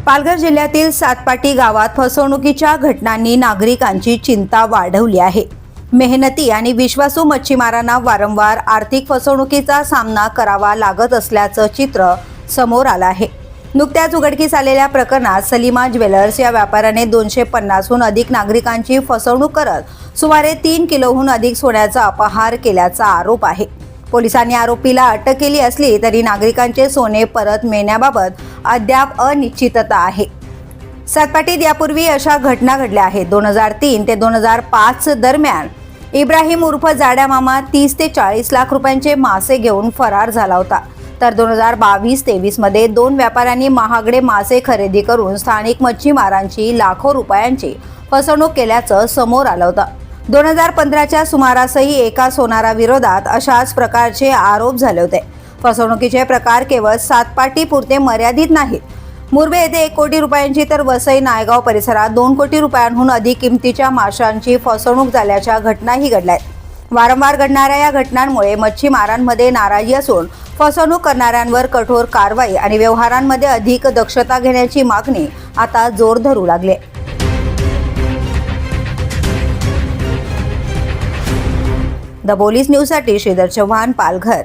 पालघर जिल्ह्यातील सातपाटी गावात फसवणुकीच्या घटनांनी नागरिकांची चिंता वाढवली आहे। मेहनती आणि विश्वासू मच्छीमारांना वारंवार आर्थिक फसवणुकीचा सामना करावा लागत असल्याचं चित्र समोर आलं आहे। नुकत्याच उघडकीस आलेल्या प्रकरणात सलीमा ज्वेलर्स या व्यापाऱ्याने 250हून अधिक नागरिकांची फसवणूक करत सुमारे 3 किलोहून अधिक सोन्याचा अपहार केल्याचा आरोप आहे। पोलिसांनी आरोपीला अटक केली असली तरी नागरिकांचे सोने परत मिळण्याबाबत अद्याप अनिश्चितता आहे। सातपाटीत यापूर्वी अशा घटना घडल्या आहेत। 2003 ते 2005 दरम्यान इब्राहिम उर्फ जाड्या मामा 30 ते 40 लाख रुपयांचे मासे घेऊन फरार झाला होता। तर 2022-23 मध्ये 2 व्यापाऱ्यांनी महागडे मासे खरेदी करून स्थानिक मच्छीमारांची लाखो रुपयांची फसवणूक केल्याचं समोर आलं होतं। 2015च्या सुमारासही एका सोनाराविरोधात अशाच प्रकारचे आरोप झाले होते। फसवणुकीचे प्रकार केवळ सातपाटी पुरते मर्यादित नाहीत। मुरबे येथे 1 कोटी रुपयांची तर वसई नायगाव परिसरात 2 कोटी रुपयांहून अधिक किमतीच्या माशांची फसवणूक झाल्याच्या घटनाही घडल्यात। वारंवार घडणाऱ्या या घटनांमुळे मच्छीमारांमध्ये नाराजी असून फसवणूक करणाऱ्यांवर कठोर कारवाई आणि व्यवहारांमध्ये अधिक दक्षता घेण्याची मागणी आता जोर धरू लागली। द बोलीस न्यूजसाठी श्रीधर चव्हाण, पालघर।